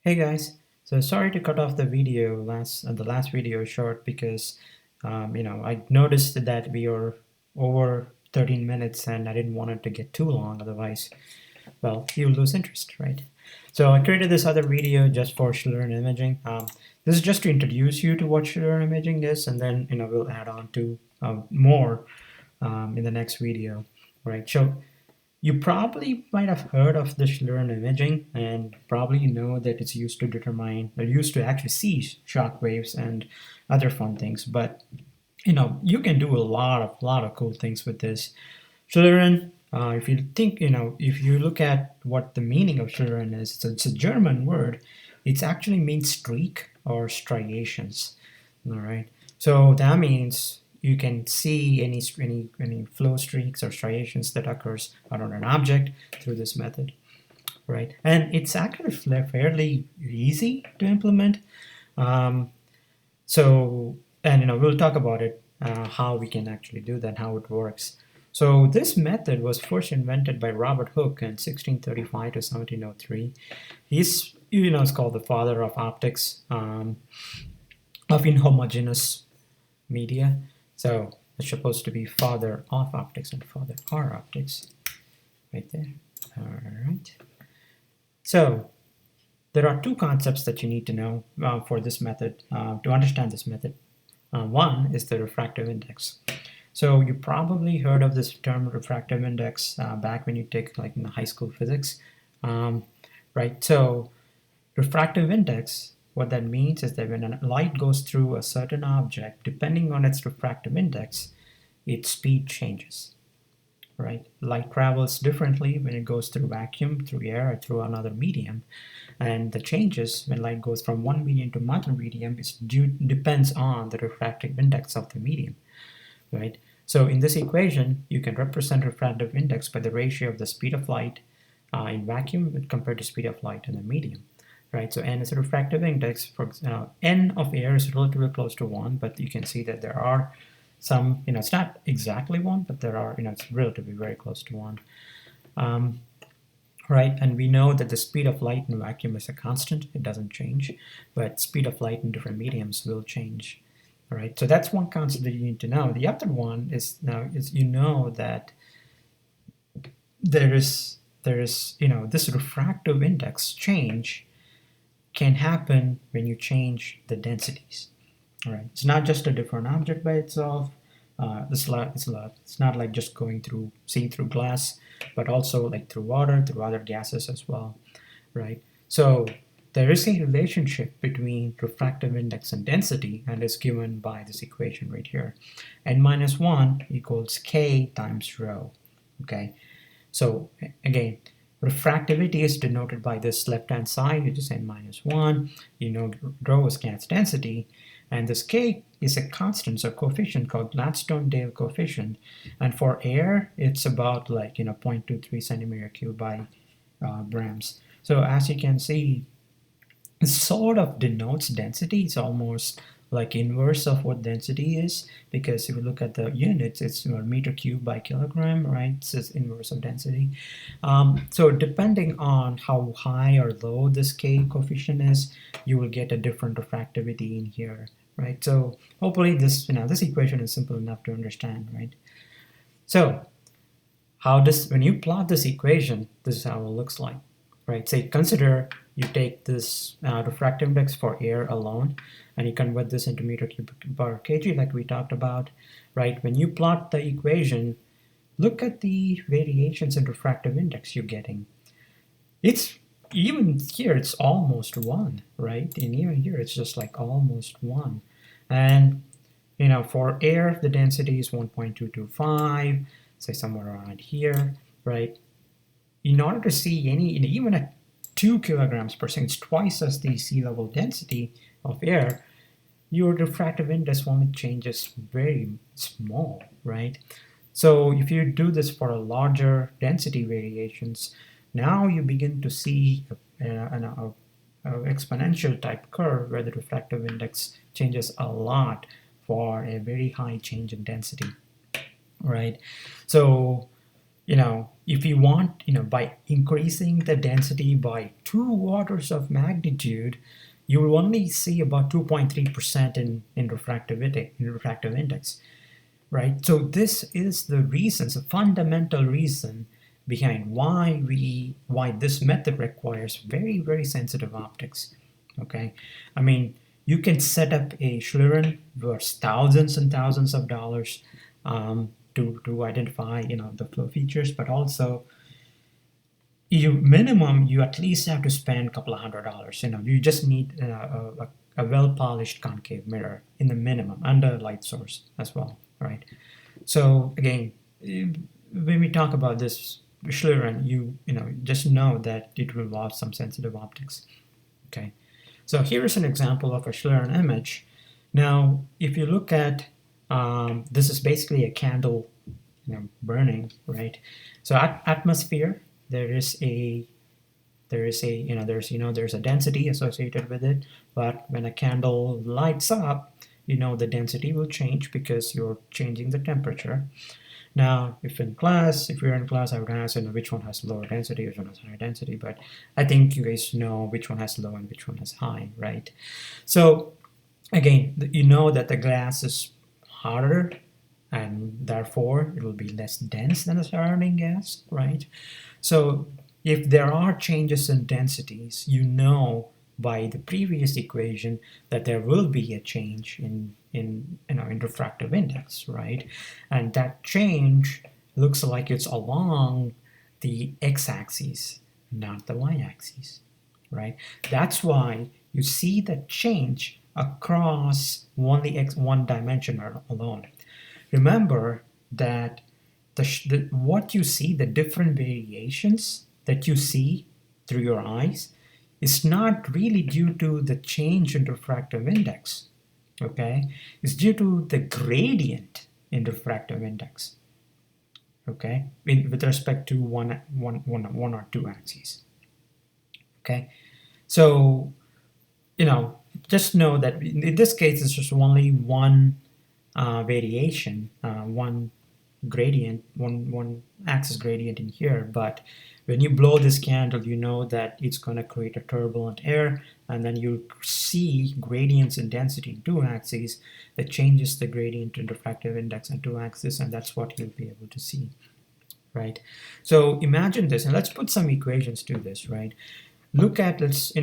Hey guys, so sorry to cut off the video the last video short because I noticed that we are over 13 minutes and I didn't want it to get too long, otherwise, well, you lose interest, right? So I created this other video just for Schlieren imaging. This is just to introduce you to what Schlieren imaging is, and then we'll add on to more in the next video, right? So you probably might have heard of the Schlieren imaging and probably know that it's used to determine, or used to actually see shock waves and other fun things. But you can do a lot of cool things with this. Schlieren, if you think, if you look at what the meaning of Schlieren is, it's a German word. It actually means streak or striations. All right. So that means you can see any flow streaks or striations that occurs around an object through this method, right? And it's actually fairly easy to implement. Um, so, and we'll talk about it, how we can actually do that, how it works. So this method was first invented by Robert Hooke in 1635 to 1703. He's it's called the father of optics, of inhomogeneous media. So it's supposed to be father of optics and father are optics, right there. All right. So there are two concepts that you need to know for this method, to understand this method. One is the refractive index. So you probably heard of this term refractive index back when you take like in the high school physics, right? So refractive index, what that means is that when a light goes through a certain object, depending on its refractive index, its speed changes, right? Light travels differently when it goes through vacuum, through air, or through another medium. And the changes when light goes from one medium to another medium depends on the refractive index of the medium, right? So in this equation, you can represent refractive index by the ratio of the speed of light in vacuum compared to speed of light in the medium, right? So n is a refractive index. For n of air is relatively close to 1, but you can see that there are some, it's not exactly 1, but there are, it's relatively very close to 1. Right, and we know that the speed of light in vacuum is a constant, it doesn't change, but speed of light in different mediums will change. All right, so that's one concept that you need to know. The other one is that there is this refractive index change can happen when you change the densities. All right, it's not just a different object by itself. It's not like just seeing through glass, but also like through water, through other gases as well, right? So there is a relationship between refractive index and density, and is given by this equation right here. N-1 equals k times rho. Okay, so again, refractivity is denoted by this left-hand side, which is N-1. Rho is gas density, and this k is a constant, so coefficient called Gladstone-Dale coefficient. And for air, it's about like 0.23 centimeter cube by grams. So as you can see, it sort of denotes density. It's almost like inverse of what density is, because if you look at the units, it's meter cube by kilogram, right? So it's inverse of density. So depending on how high or low this k coefficient is, you will get a different refractivity in here, right? So hopefully this equation is simple enough to understand, right? So when you plot this equation, this is how it looks like, right? Say consider you take this refractive index for air alone, and you convert this into meter cube per kg like we talked about, right? When you plot the equation, look at the variations in refractive index you're getting. It's even here, it's almost 1, right? And even here, it's just like almost 1. And for air, the density is 1.225, say somewhere around here, right? In order to see even at 2 kilograms per second, it's twice as the sea level density of air, your refractive index only changes very small, right? So if you do this for a larger density variations, now you begin to see an exponential type curve where the refractive index changes a lot for a very high change in density, right? So if you want, by increasing the density by 2 orders of magnitude, you will only see about 2.3% in refractive index, right? So this is the reasons, a fundamental reason behind why this method requires very, very sensitive optics. Okay, I mean, you can set up a Schlieren worth thousands and thousands of dollars to identify the flow features, but also you at least have to spend a couple of $100. You just need a well-polished concave mirror in the minimum, and a light source as well, right? So again, when we talk about this Schlieren, just know that it will involve some sensitive optics. Okay, so here is an example of a Schlieren image. Now, if you look at this is basically a candle, burning, right? So atmosphere, there's a there's a density associated with it, but when a candle lights up, the density will change because you're changing the temperature. Now, if you're in class, I would ask, which one has lower density, which one has higher density, but I think you guys know which one has low and which one has high, right? So again, you know that the glass is hotter, and therefore it will be less dense than the surrounding gas, right? So if there are changes in densities, by the previous equation that there will be a change in refractive index, right? And that change looks like it's along the x-axis, not the y-axis, right? That's why you see the change across one dimension alone. Remember that what you see, the different variations that you see through your eyes, is not really due to the change in refractive index. Okay, it's due to the gradient in refractive index. Okay, with respect to one or two axes. Okay, so just know that in this case it's just only one variation, one gradient, one axis gradient in here. But when you blow this candle, you know that it's going to create a turbulent air, and then you see gradients in density in two axes that changes the gradient in refractive index in two axes, and that's what you'll be able to see, right? So imagine this, and let's put some equations to this, right? Let's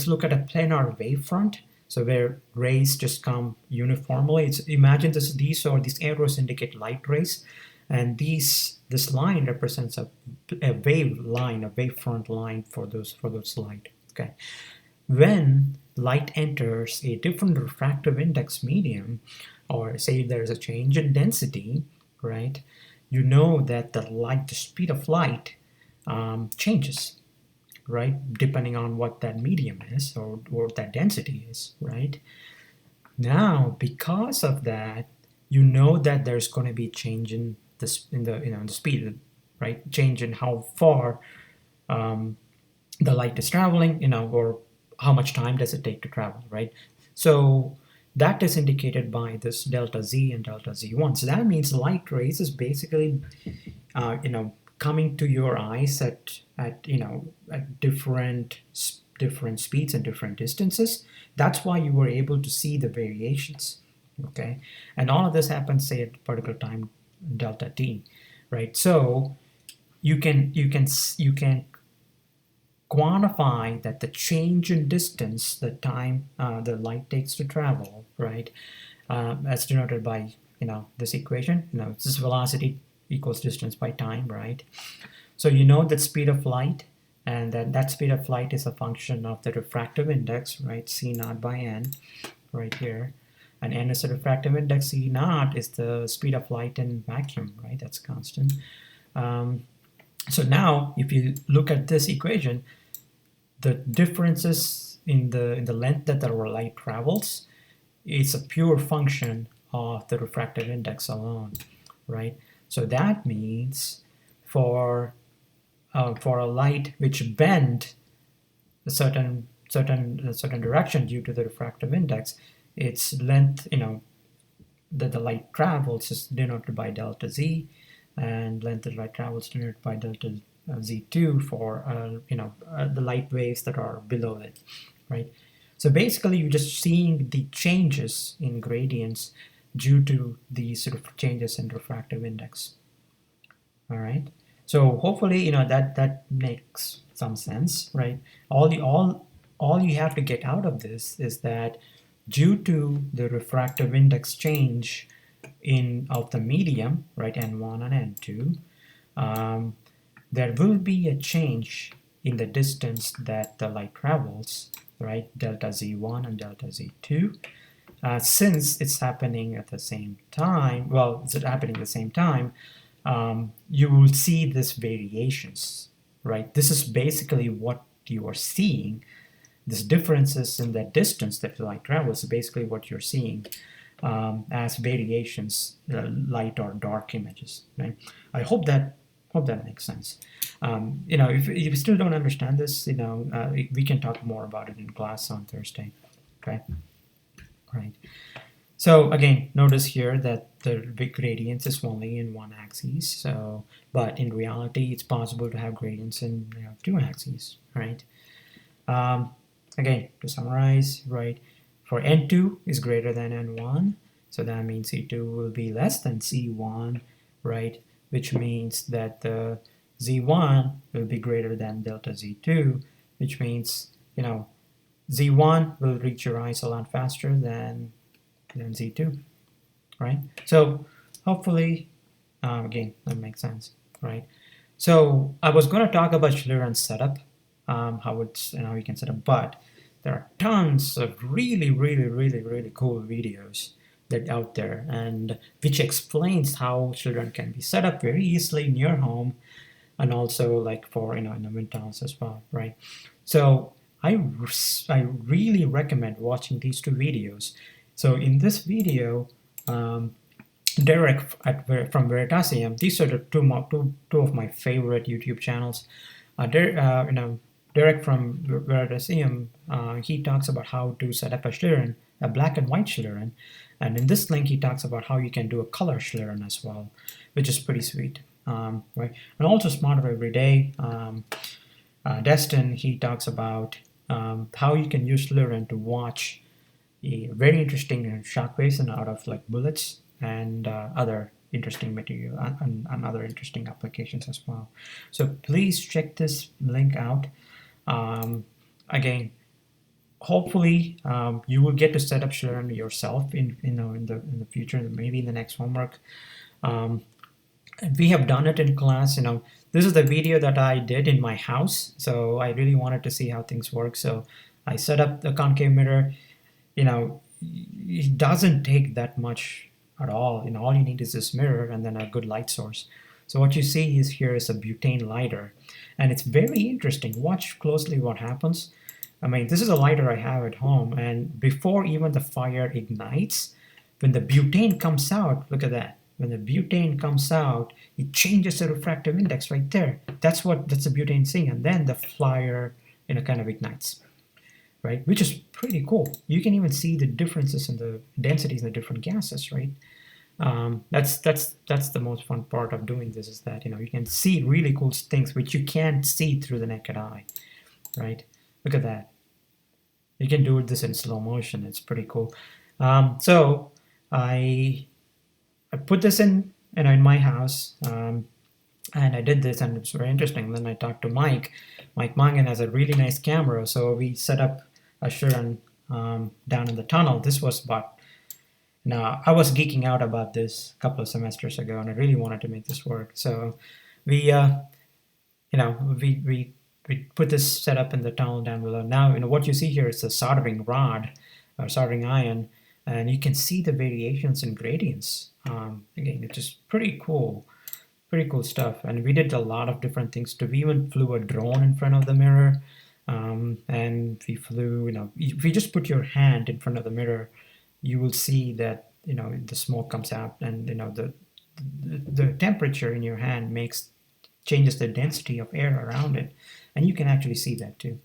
look at a planar wavefront. So where rays just come uniformly. Imagine these arrows indicate light rays, and this line represents a wavefront line for those light. Okay, when light enters a different refractive index medium, or say there's a change in density, right? You know that the speed of light changes, right? Depending on what that medium is or that density is, right? Now, because of that, you know that there's going to be change in the speed, right? Change in how far the light is traveling, or how much time does it take to travel, right? So that is indicated by this delta z and delta z1. So that means light rays is basically, coming to your eyes at different speeds and different distances. That's why you were able to see the variations. Okay, and all of this happens, say, at a particular time delta t, right? So you can quantify that the change in distance, the time the light takes to travel, right, as denoted by this equation. It's this velocity equals distance by time, right? So that speed of light, and then that speed of light is a function of the refractive index, right? C naught by n, right here. And n is the refractive index. C naught is the speed of light in vacuum, right? That's constant. So now, if you look at this equation, the differences in the length that the light travels is a pure function of the refractive index alone, right? So that means for a light which bend a certain direction due to the refractive index, its length, that the light travels is denoted by delta z, and length of light travels denoted by delta Z2 for the light waves that are below it, right? So basically, you're just seeing the changes in gradients due to these sort of changes in refractive index. All right. So hopefully, that makes some sense, right? All you have to get out of this is that due to the refractive index change of the medium, right, N1 and N2, there will be a change in the distance that the light travels, right, delta Z1 and delta Z2. Since it's happening at the same time, you will see this variations, right? This is basically what you are seeing. This differences in the distance that the light travels is basically what you're seeing as variations, light or dark images. Right? I hope that makes sense. If you still don't understand this, we can talk more about it in class on Thursday. Okay, right. So again, notice here that the gradient is only in one axis. So, but in reality, it's possible to have gradients in two axes, right? Again, to summarize, right, for N2 is greater than N1, so that means C2 will be less than C1, right, which means that the Z1 will be greater than delta Z2, which means, Z1 will reach your eyes a lot faster than Z2, right? So hopefully, again, that makes sense, right? So I was going to talk about Schlieren setup, how you can set up, but there are tons of really, really, really, really cool videos that out there, and which explains how Schlieren can be set up very easily in your home, and also like for in the wind tunnels as well, right? So I really recommend watching these two videos. So in this video, Derek from Veritasium, these are the two of my favorite YouTube channels. Derek from Veritasium, he talks about how to set up a Schlieren, a black and white Schlieren, and in this link he talks about how you can do a color Schlieren as well, which is pretty sweet, right? And also Smarter Every Day, Destin, he talks about how you can use Schlieren to watch very interesting shockwaves and out of like bullets and other interesting material and other interesting applications as well. So please check this link out. Again, hopefully you will get to set up Schlieren yourself in the future, maybe in the next homework. We have done it in class. This is the video that I did in my house, so I really wanted to see how things work. So I set up the concave mirror. It doesn't take that much at all. All you need is this mirror and then a good light source. So what you see here is a butane lighter, and it's very interesting. Watch closely what happens. This is a lighter I have at home, and before even the fire ignites, when the butane comes out, look at that. When the butane comes out, it changes the refractive index right there. That's the butane seeing, and then the fire kind of ignites. Right, which is pretty cool. You can even see the differences in the densities in the different gases, right? That's the most fun part of doing this, is that you can see really cool things which you can't see through the naked eye, right? Look at that. You can do this in slow motion. It's pretty cool. So I put this in my house. And I did this, and it's very interesting. Then I talked to Mike. Mike Mangan has a really nice camera, so we set up a Schlieren down in the tunnel. This was about. Now I was geeking out about this a couple of semesters ago, and I really wanted to make this work. So we, we put this setup in the tunnel down below. Now what you see here is a soldering rod or soldering iron, and you can see the variations in gradients. Again, it's just pretty cool. Pretty cool stuff. And we did a lot of different things too. We even flew a drone in front of the mirror, and we flew. If you just put your hand in front of the mirror, you will see that the smoke comes out, and the temperature in your hand changes the density of air around it, and you can actually see that too.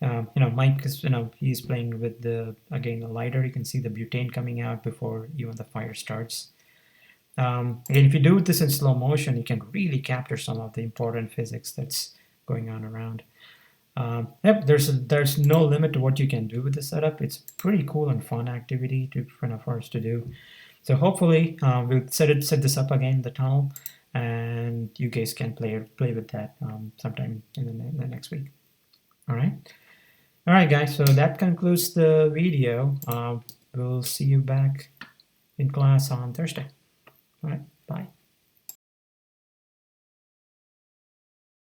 Mike is he's playing with the lighter. You can see the butane coming out before even the fire starts. Again, if you do this in slow motion, you can really capture some of the important physics that's going on around. Yep, there's no limit to what you can do with the setup. It's pretty cool and fun activity for us to do. So hopefully we'll set this up again in the tunnel, and you guys can play with that sometime in the next week. All right, guys. So that concludes the video. We'll see you back in class on Thursday. All right, bye.